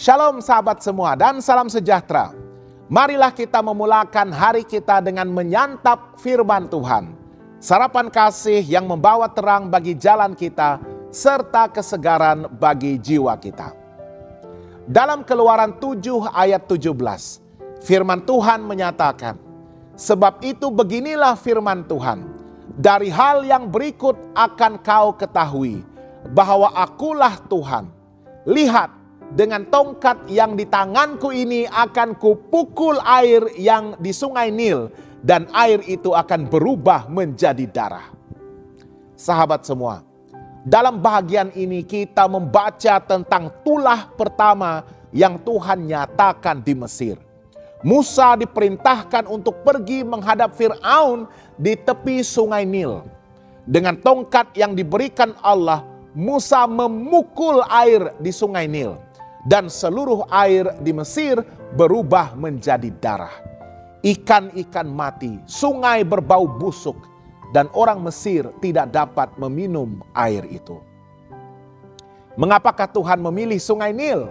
Shalom sahabat semua dan salam sejahtera. Marilah kita memulakan hari kita dengan menyantap firman Tuhan. Sarapan kasih yang membawa terang bagi jalan kita serta kesegaran bagi jiwa kita. Dalam Keluaran 7 ayat 17, firman Tuhan menyatakan, "Sebab itu beginilah firman Tuhan, dari hal yang berikut akan kau ketahui, bahwa akulah Tuhan. Lihat, dengan tongkat yang di tanganku ini akan kupukul air yang di sungai Nil, dan air itu akan berubah menjadi darah." Sahabat semua, dalam bahagian ini kita membaca tentang tulah pertama yang Tuhan nyatakan di Mesir. Musa diperintahkan untuk pergi menghadap Fir'aun di tepi sungai Nil. Dengan tongkat yang diberikan Allah, Musa memukul air di sungai Nil. Dan seluruh air di Mesir berubah menjadi darah. Ikan-ikan mati, sungai berbau busuk, dan orang Mesir tidak dapat meminum air itu. Mengapakah Tuhan memilih sungai Nil?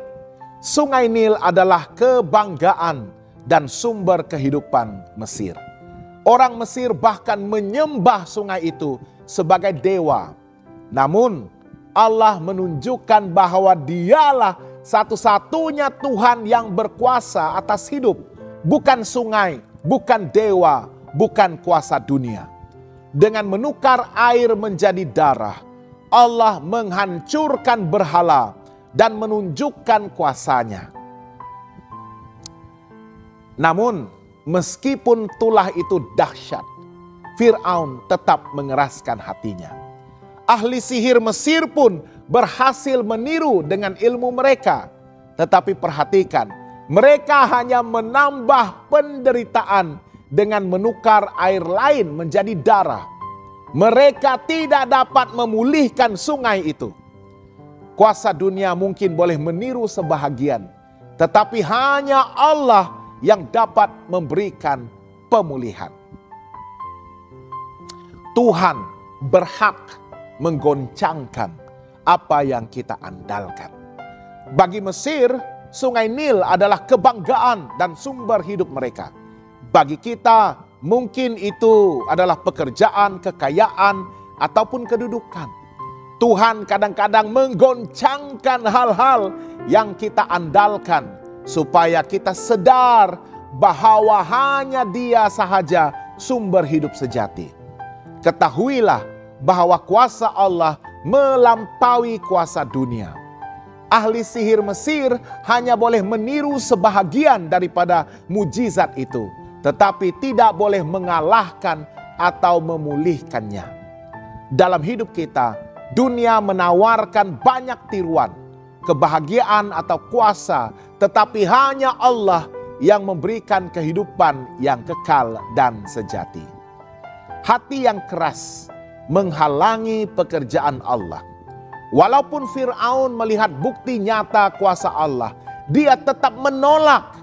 Sungai Nil adalah kebanggaan dan sumber kehidupan Mesir. Orang Mesir bahkan menyembah sungai itu sebagai dewa. Namun Allah menunjukkan bahwa Dialah satu-satunya Tuhan yang berkuasa atas hidup. Bukan sungai, bukan dewa, bukan kuasa dunia. Dengan menukar air menjadi darah, Allah menghancurkan berhala dan menunjukkan kuasanya. Namun meskipun tulah itu dahsyat, Fir'aun tetap mengeraskan hatinya. Ahli sihir Mesir pun berhasil meniru dengan ilmu mereka. Tetapi perhatikan, mereka hanya menambah penderitaan dengan menukar air lain menjadi darah. Mereka tidak dapat memulihkan sungai itu. Kuasa dunia mungkin boleh meniru sebahagian, tetapi hanya Allah yang dapat memberikan pemulihan. Tuhan berhak menggoncangkan apa yang kita andalkan. Bagi Mesir, sungai Nil adalah kebanggaan dan sumber hidup mereka. Bagi kita, mungkin itu adalah pekerjaan, kekayaan, ataupun kedudukan. Tuhan kadang-kadang menggoncangkan hal-hal yang kita andalkan, supaya kita sadar bahwa hanya Dia sahaja sumber hidup sejati. Ketahuilah bahwa kuasa Allah melampaui kuasa dunia. Ahli sihir Mesir hanya boleh meniru sebahagian daripada mujizat itu, tetapi tidak boleh mengalahkan atau memulihkannya. Dalam hidup kita, dunia menawarkan banyak tiruan, kebahagiaan atau kuasa, tetapi hanya Allah yang memberikan kehidupan yang kekal dan sejati. Hati yang keras menghalangi pekerjaan Allah. Walaupun Fir'aun melihat bukti nyata kuasa Allah, dia tetap menolak.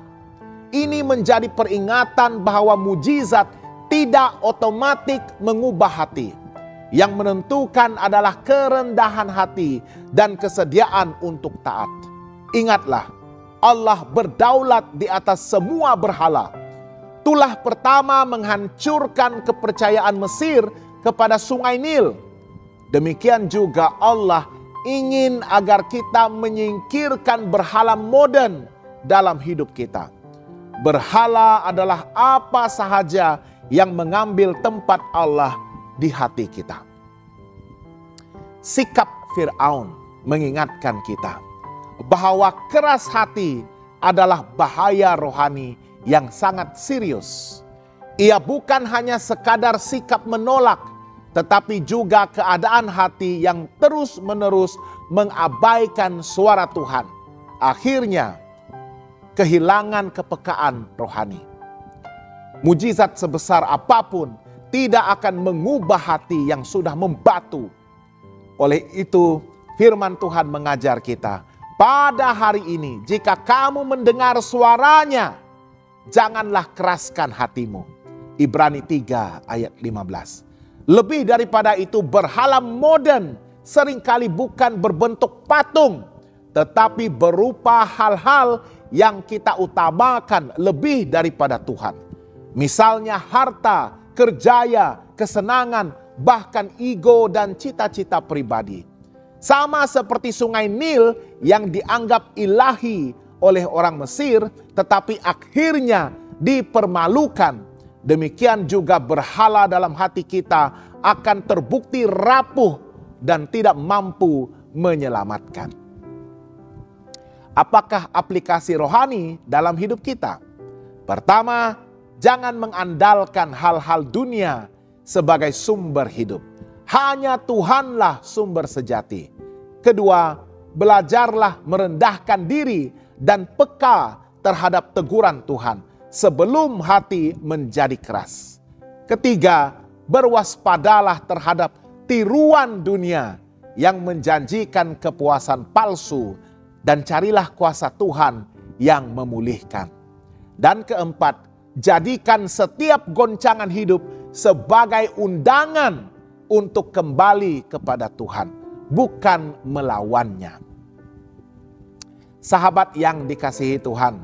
Ini menjadi peringatan bahwa mujizat tidak otomatis mengubah hati. Yang menentukan adalah kerendahan hati dan kesediaan untuk taat. Ingatlah, Allah berdaulat di atas semua berhala. Tulah pertama menghancurkan kepercayaan Mesir kepada sungai Nil. Demikian juga Allah ingin agar kita menyingkirkan berhala modern dalam hidup kita. Berhala adalah apa sahaja yang mengambil tempat Allah di hati kita. Sikap Fir'aun mengingatkan kita bahwa keras hati adalah bahaya rohani yang sangat serius. Ia bukan hanya sekadar sikap menolak, tetapi juga keadaan hati yang terus-menerus mengabaikan suara Tuhan. Akhirnya, kehilangan kepekaan rohani. Mujizat sebesar apapun tidak akan mengubah hati yang sudah membatu. Oleh itu, firman Tuhan mengajar kita, pada hari ini jika kamu mendengar suaranya, janganlah keraskan hatimu. Ibrani 3 ayat 15. Lebih daripada itu, berhala modern seringkali bukan berbentuk patung, tetapi berupa hal-hal yang kita utamakan lebih daripada Tuhan. Misalnya harta, kerjaya, kesenangan, bahkan ego dan cita-cita pribadi. Sama seperti sungai Nil yang dianggap ilahi oleh orang Mesir, tetapi akhirnya dipermalukan. Demikian juga berhala dalam hati kita akan terbukti rapuh dan tidak mampu menyelamatkan. Apakah aplikasi rohani dalam hidup kita? Pertama, jangan mengandalkan hal-hal dunia sebagai sumber hidup. Hanya Tuhanlah sumber sejati. Kedua, belajarlah merendahkan diri dan peka terhadap teguran Tuhan sebelum hati menjadi keras. Ketiga, berwaspadalah terhadap tiruan dunia yang menjanjikan kepuasan palsu dan carilah kuasa Tuhan yang memulihkan. Dan keempat, jadikan setiap goncangan hidup sebagai undangan untuk kembali kepada Tuhan, bukan melawannya. Sahabat yang dikasihi Tuhan,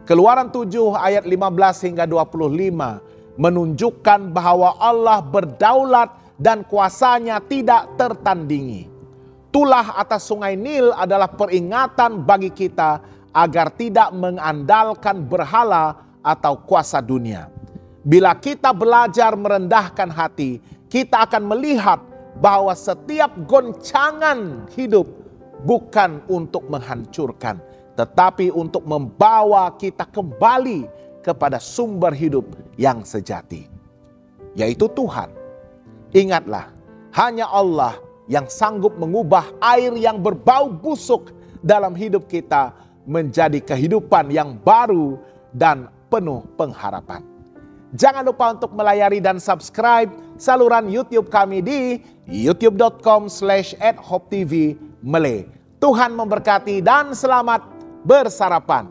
Keluaran 7 ayat 15 hingga 25 menunjukkan bahwa Allah berdaulat dan kuasanya tidak tertandingi. Tulah atas sungai Nil adalah peringatan bagi kita agar tidak mengandalkan berhala atau kuasa dunia. Bila kita belajar merendahkan hati, kita akan melihat bahwa setiap goncangan hidup bukan untuk menghancurkan, tetapi untuk membawa kita kembali kepada sumber hidup yang sejati, yaitu Tuhan. Ingatlah, hanya Allah yang sanggup mengubah air yang berbau busuk dalam hidup kita menjadi kehidupan yang baru dan penuh pengharapan. Jangan lupa untuk melayari dan subscribe saluran YouTube kami di youtube.com/@hopetv Malay. Tuhan memberkati dan selamat bersarapan.